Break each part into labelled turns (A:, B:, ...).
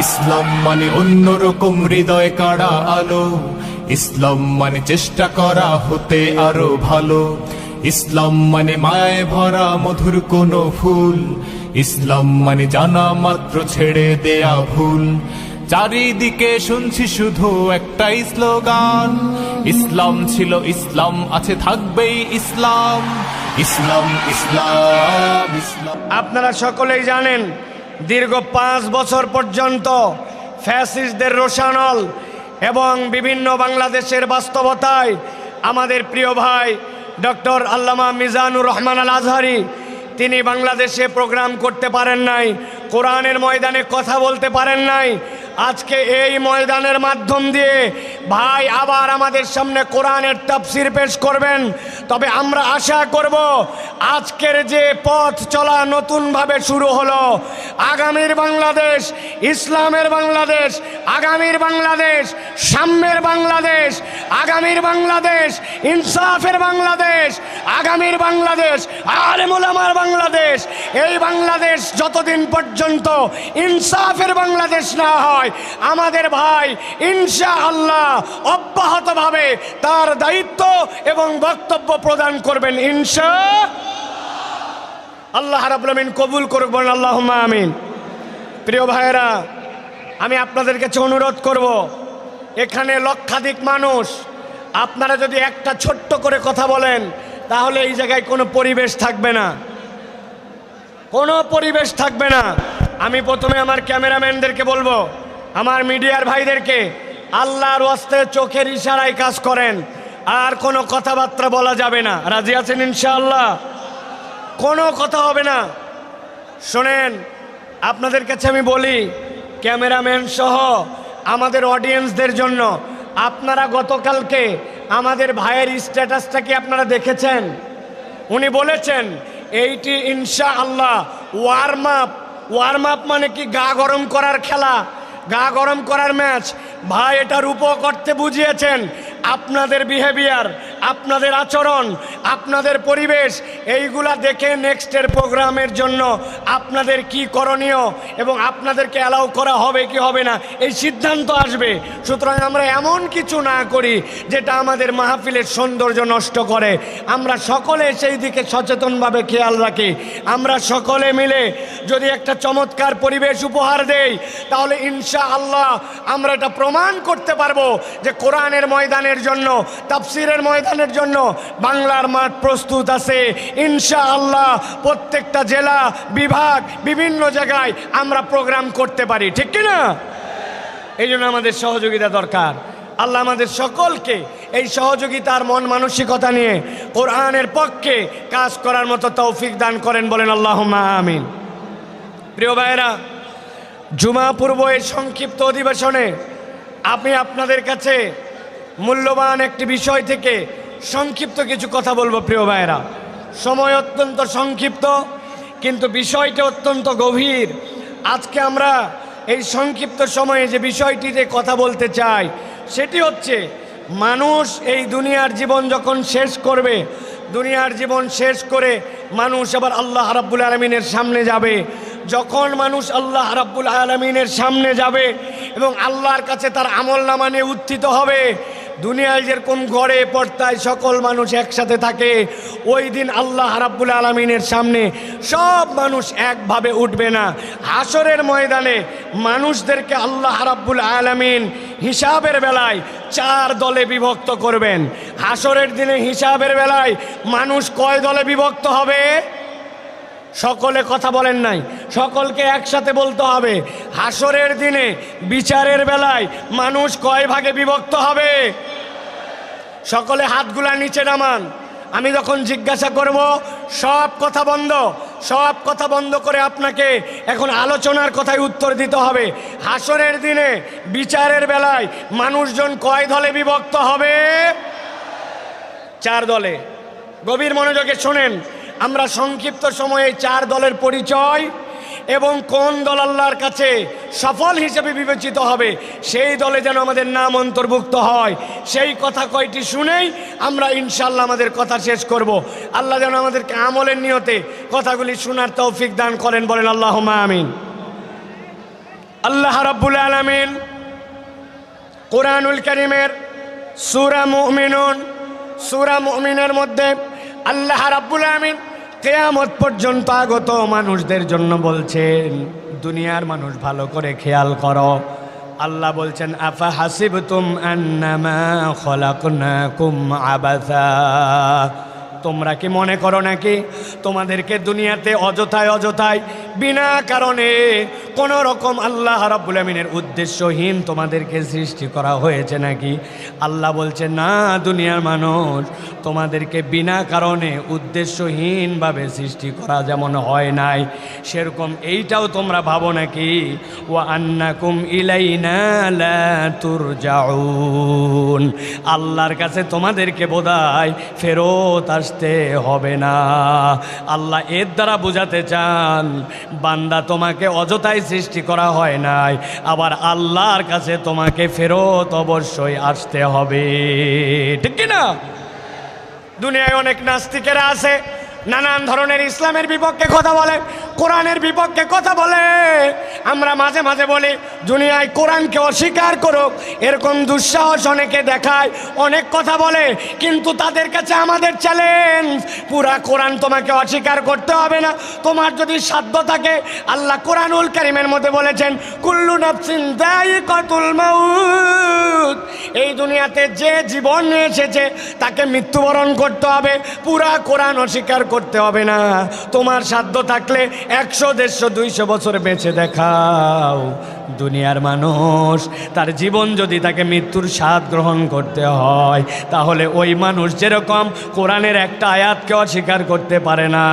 A: ইসলাম মানে অন্যরকম হৃদয় কাড়া আলো, ইসলাম মানে চেষ্টা করা হতে আরো ভালো, ইসলাম মানে মায়ায় ভরা মধুর কোনো ফুল, ইসলাম মানে জানা মাত্র ছেড়ে দেয়া ভুল। চারিদিকে শুনছি শুধু একটাই স্লোগান, ইসলাম ছিল ইসলাম আছে থাকবেই ইসলাম, ইসলাম ইসলাম ইসলাম।
B: আপনারা সকলেই জানেন দীর্ঘ 5 বছর পর্যন্ত ফ্যাসিস্টদের রোষানল এবং বিভিন্ন বাংলাদেশের বাস্তবতায় আমাদের প্রিয় ভাই ডক্টর আল্লামা মিজানুর রহমান আল আজহারি তিনি বাংলাদেশে প্রোগ্রাম করতে পারেন নাই, কোরআনের ময়দানে কথা বলতে পারেন নাই। আজকে এই ময়দানের মাধ্যম দিয়ে ভাই আবার আমাদের সামনে কোরআনের তাফসীর পেশ করবেন। তবে আমরা আশা করব আজকের যে পথ চলা নতুনভাবে শুরু হলো, আগামীর বাংলাদেশ, ইসলামের বাংলাদেশ, আগামীর বাংলাদেশ, সাম্যের বাংলাদেশ, আগামীর বাংলাদেশ, ইনসাফের বাংলাদেশ, আগামীর বাংলাদেশ, আলেম ওলামার বাংলাদেশ। এই বাংলাদেশ যতদিন পর্যন্ত ইনসাফের বাংলাদেশ না হয়, আমাদের ভাই ইনশাআল্লাহ অব্যাহতভাবে তার দায়িত্ব এবং বক্তব্য প্রদান করবেন ইনশাআল্লাহ। রাব্বুল আমিন কবুল করুক, বলেন আল্লাহুম্মা আমিন। প্রিয় ভাইয়েরা, আমি আপনাদের কাছে অনুরোধ করব, এখানে লক্ষাধিক মানুষ, আপনারা যদি একটা ছোট্ট করে কথা বলেন তাহলে এই জায়গায় কোনো পরিবেশ থাকবে না, কোনো পরিবেশ থাকবে না। আমি প্রথমে আমার ক্যামেরাম্যানদেরকে বলবো, আমার মিডিয়ার ভাইদেরকে, আল্লাহর ওয়াস্তে চোখের ইশারায় কাজ করেন, আর কোনো কথাবার্তা বলা যাবে না। রাজি আছেন ইনশাআল্লাহ? কোনো কথা হবে না। শোনেন, আপনাদের কাছে আমি বলি, ক্যামেরাম্যান সহ আমাদের অডিয়েন্সদের জন্য, আপনারা গতকালকে আমাদের ভাইয়ের স্ট্যাটাসটা কি আপনারা দেখেছেন? উনি বলেছেন এইটি ইনশাআল্লাহ ওয়ার্ম আপ। ওয়ার্ম আপ মানে কি? গা গরম করার খেলা, গা গরম করার ম্যাচ। ভাই এটা রূপক অর্থে বুঝিয়েছেন। আপনাদের বিহেভিয়ার, আপনাদের আচরণ, আপনাদের পরিবেশ, এইগুলা দেখে নেক্সটের প্রোগ্রামের জন্য আপনাদের কি করণীয় এবং আপনাদেরকে অ্যালাউ করা হবে কি হবে না এই সিদ্ধান্ত আসবে। সুতরাং আমরা এমন কিছু না করি যেটা আমাদের মাহফিলের সৌন্দর্য নষ্ট করে। আমরা সকলে সেই দিকে সচেতনভাবে খেয়াল রাখি। আমরা সকলে মিলে যদি একটা চমৎকার পরিবেশ উপহার দেই, তাহলে ইনশাআল্লাহ আমরা এটা প্রমাণ করতে পারবো যে কোরআনের ময়দানের জন্য, তাফসীরের ময়দানের জন্য বাংলার মাঠ প্রস্তুত আছে ইনশাআল্লাহ। প্রত্যেকটা জেলা, বিভাগ, বিভিন্ন জায়গায় আমরা প্রোগ্রাম করতে পারি, ঠিক কি না? এই জন্য আমাদের সহযোগিতা দরকার। আল্লাহ আমাদের সকলকে এই সহযোগিতার মন মানসিকতা নিয়ে কোরআনের পক্ষে কাজ করার মতো তৌফিক দান করেন, বলেন আল্লাহুম্মা আমিন। প্রিয় ভাইয়েরা, জুমা পূর্ব এই সংক্ষিপ্ত অধিবেশনে আমি আপনাদের কাছে মূল্যবান একটি বিষয় থেকে সংক্ষিপ্ত কিছু কথা বলবো। প্রিয় ভাইয়েরা, সময় অত্যন্ত সংক্ষিপ্ত, কিন্তু বিষয়টা অত্যন্ত গভীর। আজকে আমরা এই সংক্ষিপ্ত সময়ে যে বিষয়টিতে কথা বলতে চাই সেটি হচ্ছে, মানুষ এই দুনিয়ার জীবন যখন শেষ করবে, দুনিয়ার জীবন শেষ করে মানুষ আবার আল্লাহ রাব্বুল আলামিনের সামনে যাবে। যখন মানুষ আল্লাহ রাব্বুল আলামিনের সামনে যাবে এবং আল্লাহর কাছে তার আমলনামা নিয়ে উত্থিত হবে, দুনিয়ায় যেরকম ঘরে পর্দায় সকল মানুষ একসাথে থাকে, ওই দিন আল্লাহ রাব্বুল আলামিনের সামনে সব মানুষ একভাবে উঠবে না। হাসরের ময়দানে মানুষদেরকে আল্লাহ রাব্বুল আলামিন হিসাবের বেলায় 4 দলে বিভক্ত করবেন। হাসরের দিনে হিসাবের বেলায় মানুষ কয় দলে বিভক্ত হবে? সকলে কথা বলেন নাই, সকলকে একসাথে বলতে হবে। হাসরের দিনে বিচারের বেলায় মানুষ কয় ভাগে বিভক্ত হবে? সকলে হাতগুলা নিচে নামান। আমি যখন জিজ্ঞাসা করব, সব কথা বন্ধ, সব কথা বন্ধ করে আপনাকে এখন আলোচনার কথায় উত্তর দিতে হবে। হাসরের দিনে বিচারের বেলায় মানুষজন কয় দলে বিভক্ত হবে? 4 দলে। গভীর মনোযোগে শোনেন, আমরা সংক্ষিপ্ত সময়ে 4 দলের পরিচয় এবং কোন দল আল্লাহর কাছে সফল হিসেবে বিবেচিত হবে সেই দলে যেন আমাদের নাম অন্তর্ভুক্ত হয়, সেই কথা কয়টি শুনেই আমরা ইনশাআল্লাহ আমাদের কথা শেষ করব। আল্লাহ যেন আমাদেরকে আমলের নিয়তে কথাগুলি শোনার তৌফিক দান করেন, বলেন আল্লাহুম্মা আমিন। আল্লাহ রাব্বুল আলামিন কুরআনুল কারীমের সূরা মুমিনের মধ্যে আল্লাহ রাব্বুল আলামিন কিয়ামত পর্যন্ত আগত মানুষদের জন্য বলছেন, দুনিয়ার মানুষ ভালো করে খেয়াল করো। আল্লাহ বলছেন, আফা হাসিবতুম আন্নামা খলাকনাকুম আবাসা, তোমরা কি মনে করো নাকি তোমাদেরকে দুনিয়াতে অযথায় বিনা কারণে কোন রকম আল্লাহ রাব্বুল আমিনের উদ্দেশ্যহীন তোমাদেরকে সৃষ্টি করা হয়েছে নাকি? আল্লাহ বলছে, না, দুনিয়ার মানুষ তোমাদেরকে বিনা কারণে উদ্দেশ্যহীনভাবে সৃষ্টি করা যেমন হয় নাই, সেরকম এইটাও তোমরা ভাবো নাকি? ওয়া আন্নাকুম ইলাইনা লা তুরজাউন, আল্লাহর কাছে তোমাদেরকে বোধহয় ফেরত আসতে হবে না। আল্লাহ এর দ্বারা বোঝাতে চান, বান্দা তোমাকে অযথাই সৃষ্টি করা হয় নাই, আবার আল্লাহর কাছে তোমাকে ফেরত অবশ্যই আসতে হবে, ঠিক কি না? দুনিয়ায় অনেক নাস্তিকেরা আছে, নানান ধরনের ইসলামের বিপক্ষে কথা বলে, কোরআনের বিপক্ষে কথা বলে। আমরা মাঝে মাঝে বলি দুনিয়ায় কোরআনকে অস্বীকার করুক, এরকম দুঃসাহস অনেকে দেখায়, অনেক কথা বলে, কিন্তু তাদের কাছে আমাদের চ্যালেঞ্জ, পুরা কোরআন তোমাকে অস্বীকার করতে হবে না। তোমার যদি সাধ্য থাকে, আল্লাহ কোরআনুল কারীমের মধ্যে বলেছেন, কুল্লু নাফসিন যায়িকাতুল মাউত, এই দুনিয়াতে যে জীবন নিয়ে এসেছে তাকে মৃত্যুবরণ করতে হবে, পুরা কোরআন অস্বীকার করতে হবে না। তোমার সাধ্য থাকলে 100, 150, 200 বছর বেঁচে দেখাও। দুনিয়ার মানুষ তার জীবন যদি তাকে মৃত্যুর স্বাদ গ্রহণ করতে হয়, তাহলে ওই মানুষ যেরকম কোরআনের একটা আয়াতকে অস্বীকার করতে পারে না,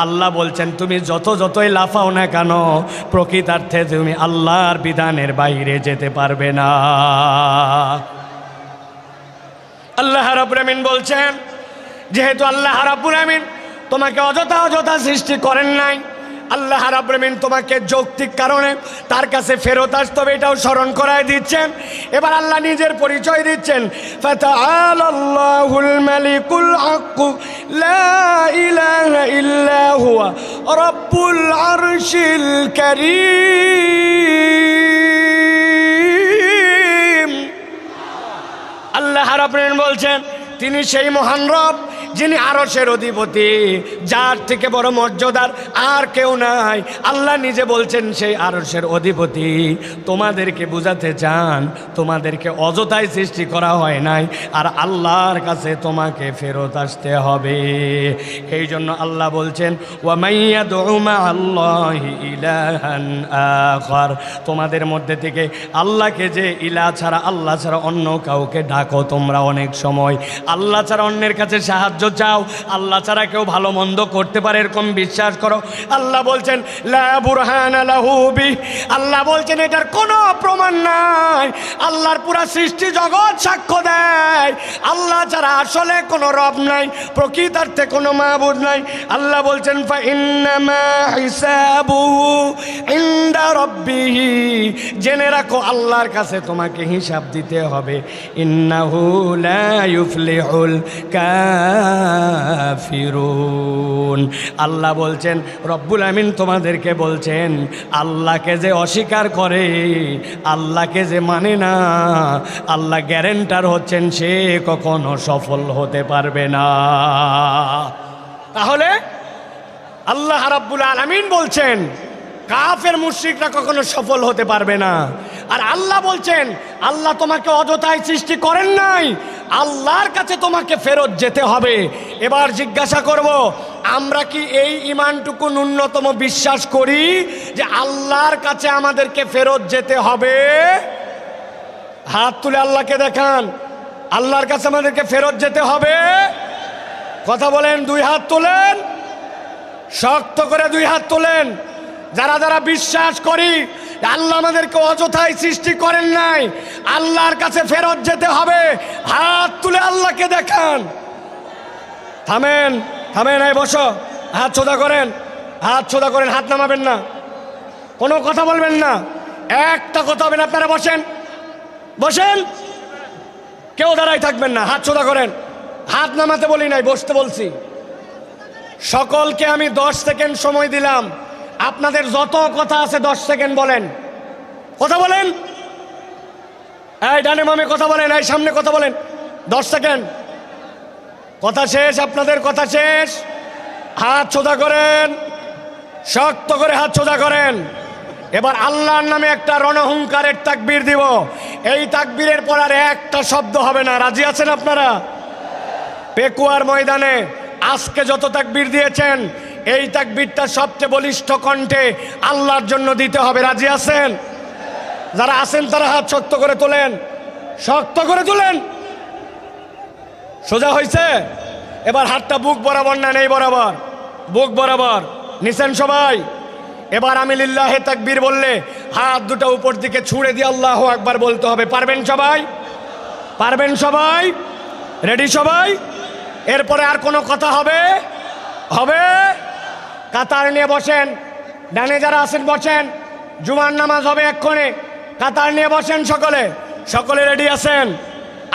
B: আল্লাহ বলছেন তুমি যতই লাফাও না কেন, প্রকৃতার্থে তুমি আল্লাহর বিধানের বাইরে যেতে পারবে না। আল্লাহ রাব্বুল আমিন বলছেন, যেহেতু আল্লাহ রাব্বুল আমিন তোমাকে অযথা সৃষ্টি করেন নাই, আল্লাহ রাব্বুল আমিন তোমাকে যৌক্তিক কারণে তার কাছে ফেরত আসতে হবে, এটাও স্মরণ করায় দিচ্ছেন। এবার আল্লাহ নিজের পরিচয় দিচ্ছেন, ফাতাআলাল্লাহুল মালিকুল হক লা ইলাহা ইল্লা হুয়া রাব্বুল আরশিল কারীম। আল্লাহ রাব্বুল আমিন বলছেন, তিনি সেই মহান রব যিনি আরশের অধিপতি, যার থেকে বড় মর্যাদার আর কেউ নাই। আল্লাহ নিজে বলছেন সেই আরশের অধিপতি। তোমাদেরকে বুঝাতে চান তোমাদেরকে অযথাই সৃষ্টি করা হয় নাই, আর আল্লাহর কাছে তোমাকে ফেরত আসতে হবে। এই জন্য আল্লাহ বলছেন, ওয়া মাইয়াদউ মাআল্লাহি ইলাহান আখার, তোমাদের মধ্যে থেকে আল্লাহকে যে ইলাহ ছাড়া, আল্লাহ ছাড়া অন্য কাউকে ডাকো তোমরা, অনেক সময় আল্লাহ ছাড়া অন্যের কাছে সাহায্য চাও, আল্লাহ ছাড়া কেউ ভালো মন্দ করতে পারে এরকম বিশ্বাস করো। আল্লাহ বলছেন, লা বুরহানা লাহু বি, আল্লাহ বলছেন এটার কোনো প্রমাণ নাই। আল্লাহর পুরা সৃষ্টি জগৎ সাক্ষ্য দেয় আল্লাহ ছাড়া আসলে কোনো রব নাই, প্রকৃতার্থে কোনো মাবুদ নাই। আল্লাহ বলছেন, ফা ইন্নামা হিসাবুহু ইনদা রাব্বিহি, জেনে রাখো আল্লাহর কাছে তোমাকে হিসাব দিতে হবে। ইন্নাহু লা ইউফলিহুল কাফিরুন, আল্লাহ বলছেন, রব্বুল আমিন তোমাদেরকে বলছেন, আল্লাহকে যে অস্বীকার করে, আল্লাহকে যে মানে না, আল্লাহ গ্যারেন্টার হচ্ছেন সে কখনো সফল হতে পারবে না। তাহলে আল্লাহ রাব্বুল আলামিন বলছেন কাফের মুশরিকরা কখনো সফল হতে পারবে না। আর আল্লাহ বলছেন, আল্লাহ তোমাকে অযথাই সৃষ্টি করেন নাই, আল্লাহর কাছে তোমাকে ফেরত যেতে হবে। এবার জিজ্ঞাসা করব, আমরা কি এই ঈমানটুকু ন্যূনতম বিশ্বাস করি যে আল্লাহর কাছে আমাদেরকে ফেরত যেতে হবে? হাত তুলে আল্লাহকে দেখান, আল্লাহর কাছে আমাদেরকে ফেরত যেতে হবে। কথা বলেন, 2 হাত তোলেন, শক্ত করে 2 হাত তোলেন। যারা যারা বিশ্বাস করি আল্লাহ আমাদেরকে অযথাই সৃষ্টি করেন নাই, আল্লাহর কাছে ফেরত যেতে হবে, হাত তুলে আল্লাহকে দেখান। থামেন, এই বসো, হাত সোজা করেন, হাত নামাবেন না, কোনো কথা বলবেন না, একটা কথা হবে না। আপনারা বসেন, কেউ দাঁড়াই থাকবেন না, হাত সোজা করেন। হাত নামাতে বলি নাই, বসতে বলছি। সকলকে আমি 10 সেকেন্ড সময় দিলাম, আপনাদের যত কথা আছে 10 সেকেন্ড বলেন। কথা বলেন, এই ডানে বামে কথা বলেন, এই সামনে কথা বলেন। 10 সেকেন্ড, কথা শেষ, আপনাদের কথা শেষ। হাত সোজা করেন, শক্ত করে হাত সোজা করেন। এবার আল্লাহর নামে একটা রণহুঙ্কারের তাকবীর দিব। এই তাকবীরের পর আর একটা শব্দ হবে না। রাজি আছেন আপনারা? পেকুয়ার ময়দানে আজকে যত তাকবীর দিয়েছেন, এই তাকবীরটা সবচেয়ে বলিষ্ঠ কণ্ঠে আল্লাহর জন্য দিতে হবে। রাজি আছেন? যারা আছেন তারা হাত শক্ত করে তোলেন, শক্ত করে তোলেন। সোজা হয়েছে? এবার হাতটা বুক বরাবর না, নেই বরাবর, বুক বরাবর নিছেন সবাই। এবার আমি লিল্লাহে তাকবীর বললে হাত দুটো উপর দিকে ছুঁড়ে দিয়ে আল্লাহু আকবার বলতে হবে। পারবেন সবাই? পারবেন সবাই? রেডি সবাই? এরপরে আর কোনো কথা হবে? হবে? কাতার নিয়ে বসেন, ডানে যারা আছেন বসেন, জুমার নামাজ হবে এক্ষণে। কাতার নিয়ে বসেন সকলে। সকলে রেডি আছেন?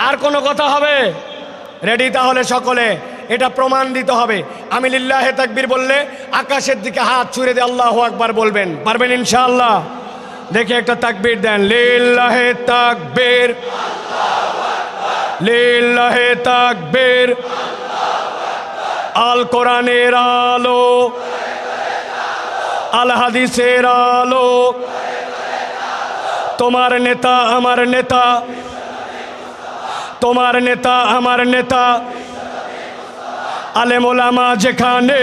B: আর কোনো কথা হবে? রেডি তাহলে সকলে। এটা প্রমাণ দিতে হবে। আমি লিল্লাহে তাকবীর বললে আকাশের দিকে হাত ছুঁড়ে দিয়ে আল্লাহু আকবার বলবেন। পারবেন ইনশাআল্লাহ? দেখে একটা তাকবীর দেন। লিল্লাহে তাকবীর, লিল্লাহে তাকবীর। আল কোরআনের আলো, আল হাদিসের আলো, তোমার নেতা আমার নেতা, তোমার নেতা আমার নেতা। আলেম ওলামা যেখানে,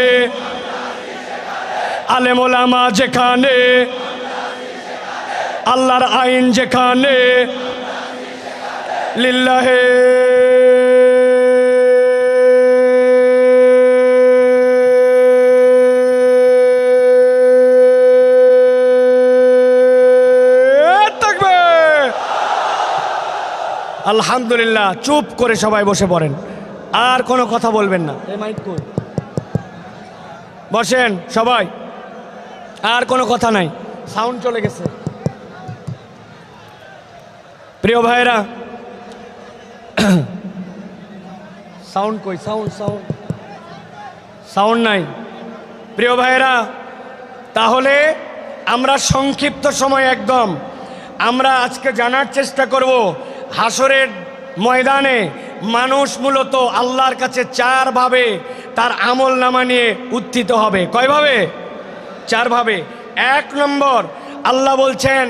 B: আলেম ওলামা যেখানে, আল্লাহর আইন যেখানে, লিল্লাহে আলহামদুলিল্লাহ। চুপ করে সবাই বসে পড়েন, আর কোনো কথা বলবেন না। বসেন সবাই, আর কোনো কথা নাই। সাউন্ড চলে গেছে। প্রিয় ভাইরা, সাউন্ড কই? সাউন্ড সাউন্ড সাউন্ড নাই। প্রিয় ভাইরা, তাহলে আমরা সংক্ষিপ্ত সময় একদম আমরা আজকে জানার চেষ্টা করব হাসরের ময়দানে মানুষ মূলত আল্লাহর কাছে 4 ভাবে তার আমল নামা নিয়ে উত্থিত হবে। কয়ভাবে? 4 ভাবে। 1 নম্বর, আল্লাহ বলছেন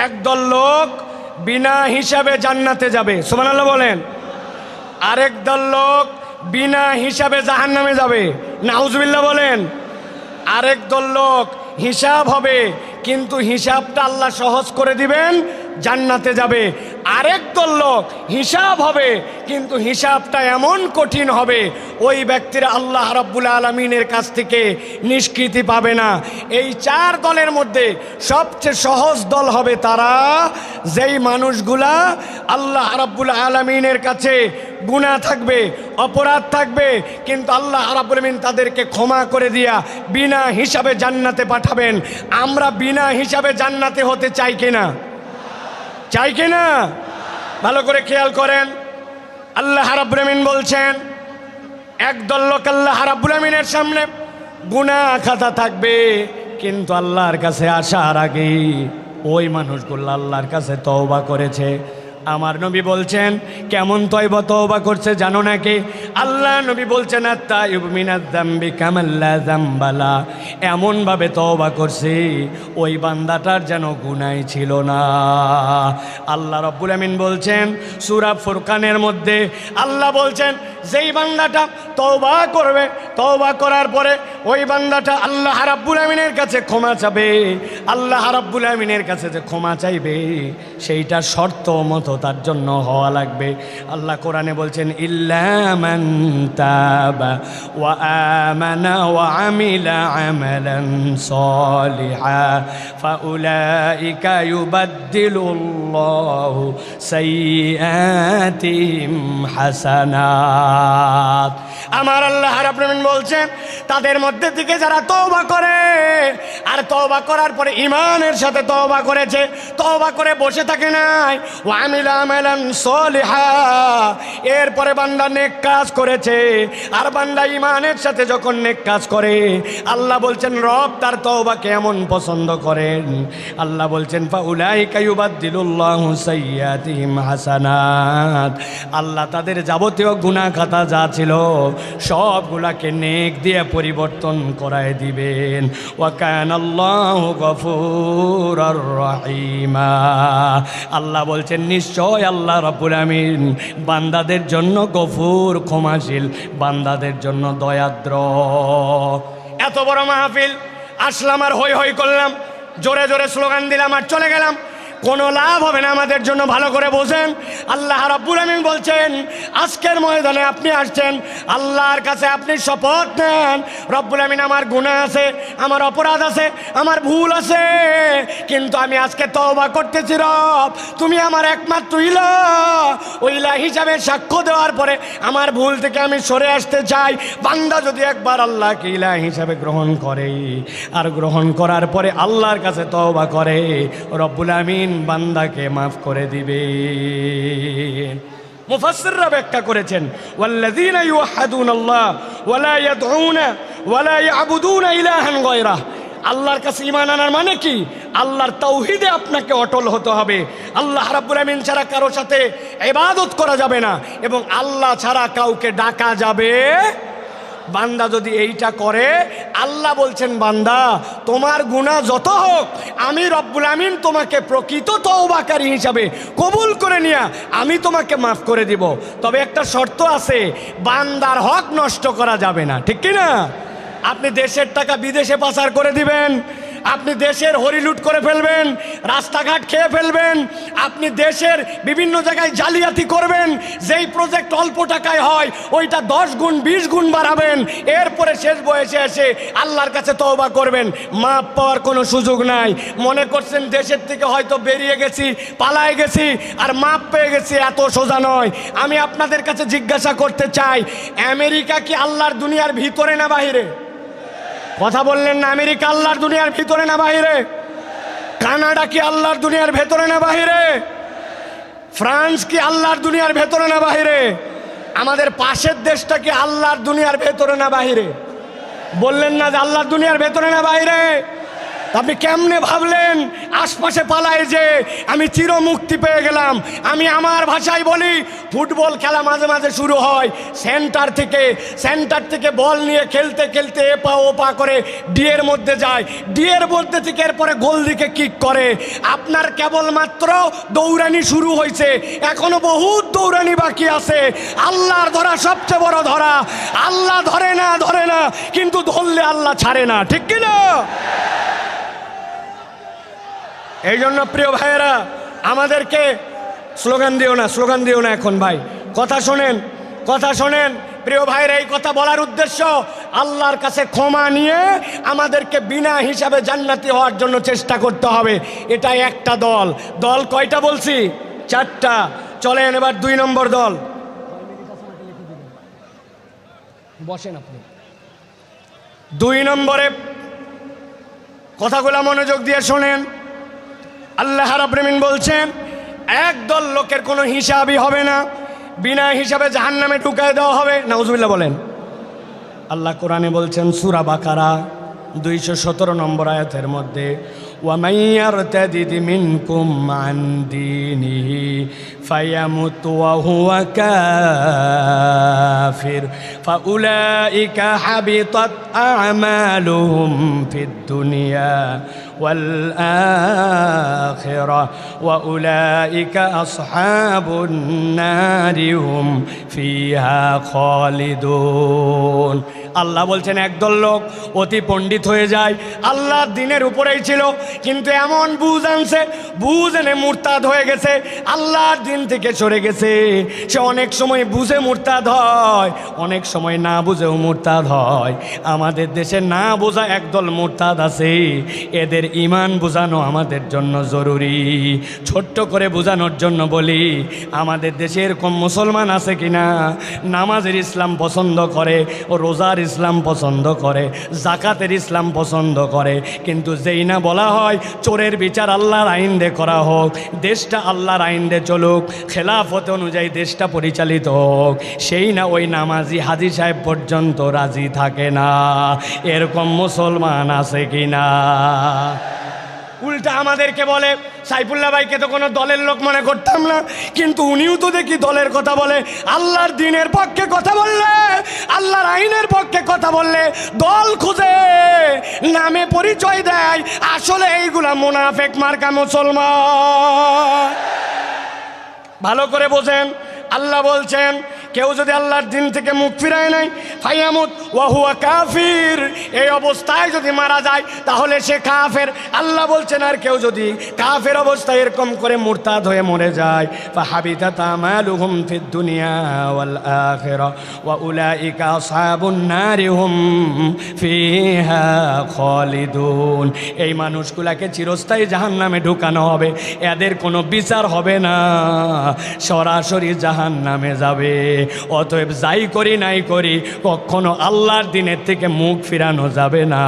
B: একদল লোক বিনা হিসাবে জান্নাতে যাবে। সুবহানাল্লাহ বলেন। আরেক দল লোক বিনা হিসাবে জাহান্নামে যাবে। নাউজুবিল্লাহ বলেন। আরেক দল লোক হিসাব হবে, কিন্তু হিসাবটা আল্লাহ সহজ করে দিবেন, জান্নাতে যাবে। আরেক দল লোক হিসাব হবে, কিন্তু হিসাবটা এমন কঠিন হবে ওই ব্যক্তিরা আল্লাহ রাব্বুল আলামিনের কাছ থেকে নিষ্কৃতি পাবে না। এই 4 দলের মধ্যে সবচেয়ে সহজ দল হবে তারা, যেই মানুষগুলা আল্লাহ রাব্বুল আলামিনের কাছে গুনাহ থাকবে, অপরাধ থাকবে, কিন্তু আল্লাহ রাব্বুল আলামিন তাদেরকে ক্ষমা করে দিয়া বিনা হিসাবে জান্নাতে পাঠাবেন। আমরা বিনা হিসাবে জান্নাতে হতে চাই কিনা? চাই কিনা? ভালো করে খেয়াল করেন। আল্লাহ রাব্বুল আলামিন বলছেন একদল লোক আল্লাহ রাব্বুল আলামিনের সামনে গুনাহ খাতা থাকবে, কিন্তু আল্লাহর কাছে আসার আগে ওই মানুষগুলো আল্লাহর কাছে তওবা করেছে। আমার নবী বলছেন কেমন তওবা করছে জানো নাকি? আল্লাহ নবী বলছেন আত-তাইয়িবু মিনাজ যামবি কামান লা যামবালা। এমনভাবে তওবা করছে ওই বান্দাটার যেন গুনাহই ছিল না। আল্লাহ রাব্বুল আমিন বলছেন সূরা ফুরকানের মধ্যে, আল্লাহ বলছেন যেই বান্দাটা তওবা করবে, তওবা করার পরে ওই বান্দাটা আল্লাহ রাব্বুল আমিনের কাছে ক্ষমা চাবে, আল্লাহ রাব্বুল আমিনের কাছে যে ক্ষমা চাইবে সেইটা শর্ত মতো তার জন্য হওয়া লাগবে। আল্লাহ কোরআনে বলছেন ইল্লা মান তাবা ওয়া আমানা ওয়া আমিলা আমালান সালিহা ফাউলাইকা ইউবাদদিলুল্লাহু সাইয়্যাতিহিম হাসানাত। আমার আল্লাহ রাব্বুল আমিন বলছেন তাদের মধ্যে থেকে যারা তওবা করে আর তওবা করার পরে ঈমানের সাথে তওবা করেছে, তওবা করে বসে থাকে নাই, ওয়া আমিলা আমালান সলিহা, এরপরে বান্দা নেক কাজ করেছে, আর বান্দা ঈমানের সাথে যখন নেক কাজ করে আল্লাহ বলছেন রব তার তওবাকে এমন পছন্দ করেন, আল্লাহ বলছেন ফাউলাইকা ইউবাদদিলুল্লাহু সাইয়্যাতিহিম হাসানাত, আল্লাহ তাদের যাবতীয় গুনাহ খাতা যা ছিল সবগুলাকে নেক দিয়ে পরিবর্তন করায় দিবেন। ওয়া কানাল্লাহু গফুরুর রহিমা, আল্লাহ বলছেন নিশ্চয় আল্লাহ রাব্বুল আমিন বান্দাদের জন্য গফুর, ক্ষমাশীল, বান্দাদের জন্য দয়াদ্র। এত বড় মাহফিল আসলাম আর হই হই করলাম, জোরে জোরে স্লোগান দিলাম আর চলে গেলাম, কোনো লাভ হবে না। আমাদের জন্য ভালো করে বোঝেন, আল্লাহ রাব্বুল আমিন বলছেন আজকের ময়দানে আপনি আসছেন, আল্লাহর কাছে আপনি শপথ নেন রব্বুল আমিন আমার গুনাহ আছে, আমার অপরাধ আছে, আমার ভুল আছে, কিন্তু আমি আজকে তওবা করতেছি রব, তুমি আমার একমাত্র ইলাহ, ওই ইলাহ হিসাবে সাক্ষ্য দেওয়ার পরে আমার ভুল থেকে আমি সরে আসতে চাই। বান্দা যদি একবার আল্লাহকে ইলাহ হিসাবে গ্রহণ করে আর গ্রহণ করার পরে আল্লাহর কাছে তওবা করে, রব্বুল আমিন বান্দাকে মাফ করে দিবেন। মুফাসসিররা ব্যাখ্যা করেছেন ওয়াল্লাযীনা ইউওয়াহ্হিদুনাল্লাহ ওয়া লা ইয়াদউনা ওয়া লা ইয়াবুদুনা ইলাহান গায়রাহ, আল্লাহর কাছে ঈমান আনার মানে কি? আল্লাহর তাওহীদে আপনাকে অটল হতে হবে, আল্লাহ রাব্বুল আমিন ছাড়া কারো সাথে ইবাদত করা যাবে না এবং আল্লাহ ছাড়া কাউকে ডাকা যাবে। বান্দা যদি এইটা করে আল্লাহ বলছেন বান্দা তোমার গুনাহ যত হোক আমি রব্বুল আমিন তোমাকে প্রকৃত তওবাকারী হিসাবে কবুল করে নিয়া আমি তোমাকে মাফ করে দিব। তবে একটা শর্ত আছে, বান্দার হক নষ্ট করা যাবে না, ঠিক কি না? আপনি দেশের টাকা বিদেশে পাচার করে দিবেন, আপনি দেশের হরিলুট করে ফেলবেন, রাস্তাঘাট খেয়ে ফেলবেন, আপনি দেশের বিভিন্ন জায়গায় জালিয়াতি করবেন, যেই প্রজেক্ট অল্প টাকায় হয় ওইটা 10 গুণ 20 গুণ বাড়াবেন, এরপরে শেষ বয়সে এসে আল্লাহর কাছে তওবা করবেন, মাপ পাওয়ার কোনো সুযোগ নাই। মনে করছেন দেশের থেকে হয়তো বেরিয়ে গেছি, পালায় গেছি আর মাপ পেয়ে গেছি, এত সোজা নয়। আমি আপনাদের কাছে জিজ্ঞাসা করতে চাই, আমেরিকা কি আল্লাহর দুনিয়ার ভিতরে না বাহিরে? কথা বললেন না। আমেরিকা আল্লাহর দুনিয়ার ভিতরে না বাহিরে? কানাডা কি আল্লাহর দুনিয়ার ভেতরে না বাহিরে? ফ্রান্স কি আল্লাহর দুনিয়ার ভেতরে না বাহিরে? আমাদের পাশের দেশটা কি আল্লাহর দুনিয়ার ভেতরে না বাহিরে? বললেন না যে আল্লাহর দুনিয়ার ভেতরে না বাহিরে? আপনি কেমনে ভাবলেন আশপাশে পালায় যে আমি চির মুক্তি পেয়ে গেলাম? আমি আমার ভাষায় বলি, ফুটবল খেলা মাঝে মাঝে শুরু হয় সেন্টার থেকে বল নিয়ে খেলতে খেলতে এপা ওপা করে ডিয়ের মধ্যে যায়, ডিয়ের মধ্যে থেকে এরপরে গোল দিকে কিক করে। আপনার কেবলমাত্র দৌড়ানি শুরু হয়েছে, এখনো বহুত দৌড়ানি বাকি আছে। আল্লাহর ধরা সবচেয়ে বড় ধরা, আল্লাহ ধরে না কিন্তু ধরলে আল্লাহ ছাড়ে না, ঠিক কিনা? এই জন্য প্রিয় ভাইয়েরা আমাদেরকে স্লোগান দিও না এখন ভাই, কথা শোনেন প্রিয় ভাইয়েরা। এই কথা বলার উদ্দেশ্য আল্লাহর কাছে ক্ষমা নিয়ে আমাদেরকে বিনা হিসাবে জান্নাতি হওয়ার জন্য চেষ্টা করতে হবে। এটা একটা দল কয়টা বলছি? 4টা। চলেন এবার 2 নম্বর দল। বসেন আপনি। 2 নম্বরে কথাগুলো মনোযোগ দিয়ে শোনেন। আল্লাহ রাব্বুল আমিন বলছেন একদল লোকের কোনো হিসাবই হবে না, বিনা হিসাবে জাহান্নামে ঢুকায় দেওয়া হবে। নাউজুবিল্লাহ বলেন। আল্লাহ কোরআনে বলছেন সূরা বাকারা 217 নম্বর আয়াতের মধ্যে, وَمَنْ يَرْتَدِدْ مِنْكُمْ عَنْ دِينِهِ فَيَمُتْ وَهُوَ كَافِرٌ فَأُولَئِكَ حَبِطَتْ أَعْمَالُهُمْ فِي الدُّنْيَا وَالْآخِرَةِ وَأُولَئِكَ أَصْحَابُ النَّارِ هُمْ فِيهَا خَالِدُونَ। আল্লাহ বলছেন একদল লোক অতি পণ্ডিত হয়ে যায়, আল্লাহ দিনের উপরেই ছিল, কিন্তু এমন বুঝ আনছে, বুঝ এনে মুরতাদ হয়ে গেছে, আল্লাহর দিন থেকে সরে গেছে। সে অনেক সময় বুঝে মুরতাদ হয়, অনেক সময় না বুঝেও মুরতাদ হয়। আমাদের দেশে না বোঝা একদল মুরতাদ আছে, এদের ঈমান বোঝানো আমাদের জন্য জরুরি। ছোট্ট করে বোঝানোর জন্য বলি, আমাদের দেশে এরকম মুসলমান আছে কিনা নামাজের ইসলাম পছন্দ করে, ও রোজার ইসলাম পছন্দ করে, জাকাতের ইসলাম পছন্দ করে, কিন্তু যেই না বলা হয় চোরের বিচার আল্লাহর আইন দিয়ে করা হোক, দেশটা আল্লাহর আইন দিয়ে চলুক, খেলাফত অনুযায়ী দেশটা পরিচালিত হোক, সেই না ওই নামাজি হাজী সাহেব পর্যন্ত রাজি থাকে না। এরকম মুসলমান আছে কি না? উল্টা আমাদেরকে বলে, সাইফুল্লাহ ভাইকে তো কোনো দলের লোক মনে করতাম না, কিন্তু উনিও তো দেখি দলের কথা বলে। আল্লাহর দ্বীনের পক্ষে কথা বললে, আল্লাহর আইনের পক্ষে কথা বললে দল খুঁজে, নামে পরিচয় দেয়, আসলে এইগুলা মুনাফেক মার্কা মুসলমান। ভালো করে বোঝেন, আল্লাহ বলছেন কেউ যদি আল্লাহর দিন থেকে মুখ ফিরায় নাই, ফায়ামুত ওয়া হুয়া কাফির, এই অবস্থায় যদি মারা যায় তাহলে সে কাফের। আল্লাহ বলছেন আর কেউ যদি কাফের অবস্থায় এরকম করে মুরতাদ হয়ে মরে যায়, ফাহাবিতাত আমালুহুম ফিদ দুনিয়া ওয়াল আখিরা ওয়া উলাইকা আসহাবুন নারি হুম ফিহা খালিদুন। এই মানুষগুলাকে চিরস্থায়ী জাহান্নামে ঢুকানো হবে, এদের কোনো বিচার হবে না, সরাসরি জাহান্নামে যাবে। অতএব যাই করি নাই করি কখনো আল্লাহর দিনের থেকে মুখ ফিরানো যাবে না,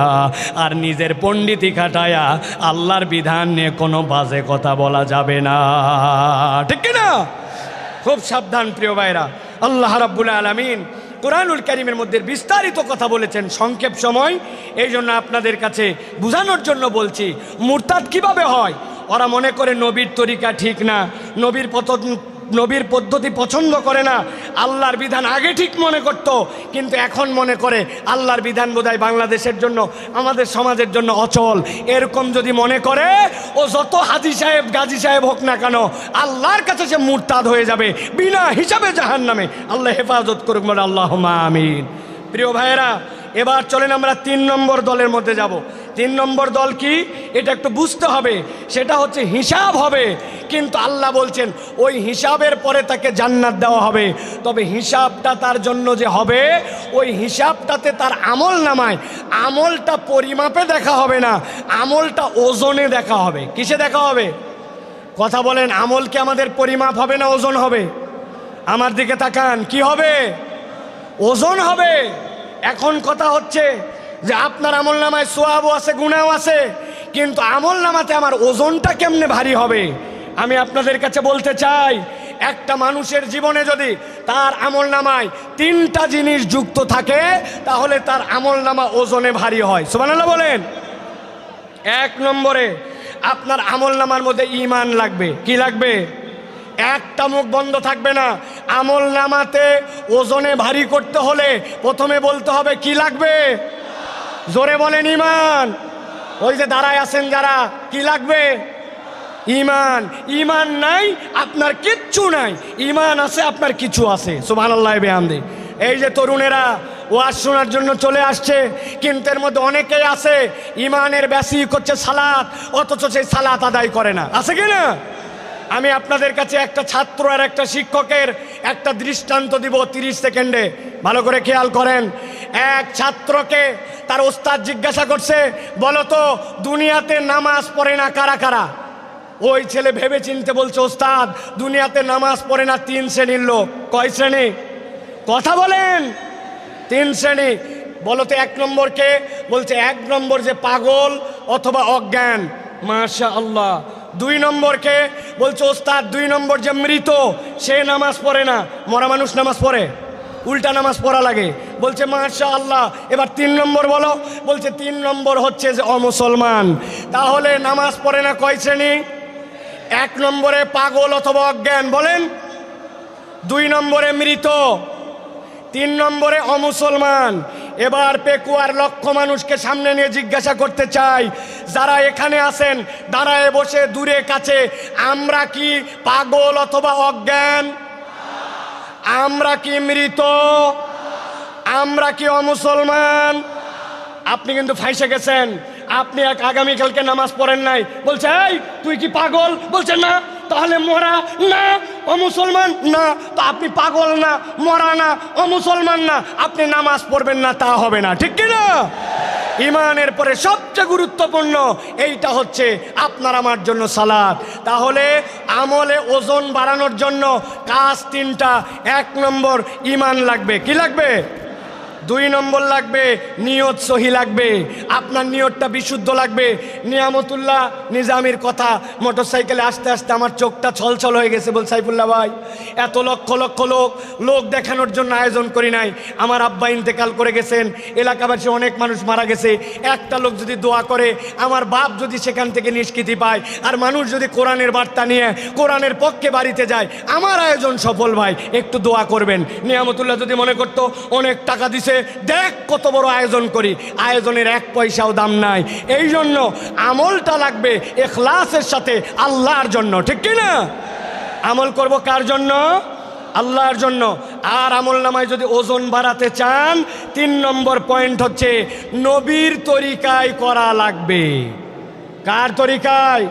B: আর নিজের পণ্ডিতি খাটায়া আল্লাহর বিধান নিয়ে কোনো বাজে কথা বলা যাবে না, ঠিক না? খুব সাবধান প্রিয় ভাইরা। আল্লাহ রাব্বুল আলামিন কুরআনুল কারীমের মধ্যে বিস্তারিত কথা বলেছেন, সংক্ষেপ সময় এই জন্য আপনাদের কাছে বোঝানোর জন্য বলছি। মুরতাদ কিভাবে হয়? ওরা মনে করে নবীর তরিকা ঠিক না, নবীর পদ্ধতি পছন্দ করে না, আল্লাহর বিধান আগে ঠিক মনে করত, কিন্তু এখন মনে করে আল্লাহর বিধান বোধহয় বাংলাদেশের জন্য, আমাদের সমাজের জন্য অচল। এরকম যদি মনে করে, ও যত হাজী সাহেব গাজী সাহেব হোক না কেন, আল্লাহর কাছে সে মুরতাদ হয়ে যাবে, বিনা হিসাবে জাহান্নামে। আল্লাহ হেফাজত করুক, বলে আল্লাহুম্মা আমিন। প্রিয় ভাইয়েরা, এবার চলেন আমরা 3 নম্বর দলের মধ্যে যাব। 3 নম্বর দল কি এটা একটু বুঝতে হবে, সেটা হচ্ছে হিসাব হবে, কিন্তু আল্লাহ বলছেন ওই হিসাবের পরে তাকে জান্নাত দেওয়া হবে। তবে হিসাবটা তার জন্য যে হবে, ওই হিসাবটাতে তার আমল নামায়, আমলটা পরিমাপে দেখা হবে না, আমলটা ওজনে দেখা হবে। কিসে দেখা হবে? কথা বলেন, আমল কি আমাদের পরিমাপ হবে না ওজন হবে? আমার দিকে তাকান, কি হবে? ওজন হবে। এখন কথা হচ্ছে যে আপনার আমল নামায় সোয়াবও আছে, গুনাহও আছে, কিন্তু আমল নামাতে আমার ওজনটা কেমনে ভারী হবে? আমি আপনাদের কাছে বলতে চাই, একটা মানুষের জীবনে যদি তার আমল নামায় 3টা জিনিস যুক্ত থাকে, তাহলে তার আমল নামা ওজনে ভারী হয়। সুবহানাল্লাহ বলেন। 1 নম্বরে আপনার আমল নামার মধ্যে ঈমান লাগবে। কি লাগবে? একটা মুখ বন্ধ থাকবে না। আমল নামাতে ওজনে ভারী করতে হলে প্রথমে বলতে হবে কি লাগবে? জোরে বলেন, ঈমান। ওই যে দাঁড়ায় আছেন যারা, কি লাগবে? ঈমান। ঈমান নাই আপনার কিচ্ছু নাই, ঈমান আছে আপনার কিছু আছে। সুবহানাল্লাহ বিহামদি। এই যে তরুণেরা ওয়াজ শোনার জন্য চলে আসছে, কিন্তু এর মধ্যে অনেকেই আছে ঈমানের বেসিক হচ্ছে সালাত, অথচ সেই সালাত আদায় করে না। আছে কি না? আমি আপনাদের কাছে একটা ছাত্র আর একটা শিক্ষকের একটা দৃষ্টান্ত দিব 30 সেকেন্ডে, ভালো করে খেয়াল করেন। এক ছাত্রকে তার ওস্তাদ জিজ্ঞাসা করছে, বলো তো দুনিয়াতে নামাজ পড়ে না কারা কারা? ওই ছেলে ভেবে চিনতে বলছে, ওস্তাদ দুনিয়াতে নামাজ পড়ে না 3 শ্রেণীর লোক। কয় শ্রেণী? কথা বলেন। 3 শ্রেণী। বলো তো 1 নম্বরকে? বলছে 1 নম্বর যে পাগল অথবা অজ্ঞান। মাশাআল্লাহ। 2 নম্বরকে? বলছে ওস্তাদ 2 নম্বর যে মৃত, সে নামাজ পড়ে না। মরা মানুষ নামাজ পড়ে? উল্টা নামাজ পড়া লাগে। বলছে মাশাআল্লাহ। এবার 3 নম্বর বলো। বলছে 3 নম্বর হচ্ছে যে অমুসলমান। তাহলে নামাজ পড়ে না কয় শ্রেণী? 1 নম্বরে পাগল অথবা অজ্ঞান বলেন, 2 নম্বরে মৃত, 3 নম্বরে অমুসলমান। এবার পেকুয়ার লক্ষ মানুষকে সামনে নিয়ে জিজ্ঞাসা করতে চাই, যারা এখানে আছেন দাঁড়ায় বসে দূরে কাছে, আমরা কি পাগল অথবা অজ্ঞান? আমরা কি মৃত? আমরা কি অমুসলমান? আপনি কিন্তু ফাঁসে গেছেন। আপনি আগামীকালকে নামাজ পড়েন নাই, বলছে এই তুই কি পাগল? বলছে না। তাহলে মরা না, অমুসলমান না। তো আপনি পাগল না, মরা না, অমুসলমান না, আপনি নামাজ পড়বেন না, তা হবে না, ঠিক কিনা? ঈমানের পরে সবচেয়ে গুরুত্বপূর্ণ এইটা হচ্ছে আপনার আমার জন্য সালাত। তাহলে আমলে ওজন বাড়ানোর জন্য কাজ 3টা। 1 নম্বর ঈমান লাগবে। কি লাগবে? 2 নম্বর লাগবে নিয়ত সহি লাগবে, আপনার নিয়তটা বিশুদ্ধ লাগবে। নিয়ামতুল্লাহ নিজামীর কথা, মোটরসাইকেলে আসতে আসতে আমার চোখটা ছলছল হয়ে গেছে। বল সাইফুল্লাহ ভাই, এত লক্ষ লক্ষ লোক দেখানোর জন্য আয়োজন করি নাই। আমার আব্বা ইন্তেকাল করে গেছেন, এলাকাবাসী অনেক মানুষ মারা গেছে। একটা লোক যদি দোয়া করে, আমার বাপ যদি সেখান থেকে নিষ্কৃতি পায়, আর মানুষ যদি কোরআনের বার্তা নিয়ে কোরআনের পক্ষে বাড়িতে যায়, আমার আয়োজন সফল ভাই। একটু দোয়া করবেন। নিয়ামতুল্লাহ যদি মনে করতো অনেক টাকা দিছে, দেখ কত বড় আয়োজন করি, আয়োজনের 1 পয়সাও দাম নাই। এই জন্য আমলটা লাগবে ইখলাসের সাথে, আল্লাহর জন্য, ঠিক কি না? আমল করব কার জন্য? আল্লাহর জন্য। আর আমল নামায় যদি ওজন বাড়াতে চান, 3 নম্বর পয়েন্ট হচ্ছে নবীর তরিকায় করা লাগবে। কার তরিকায়?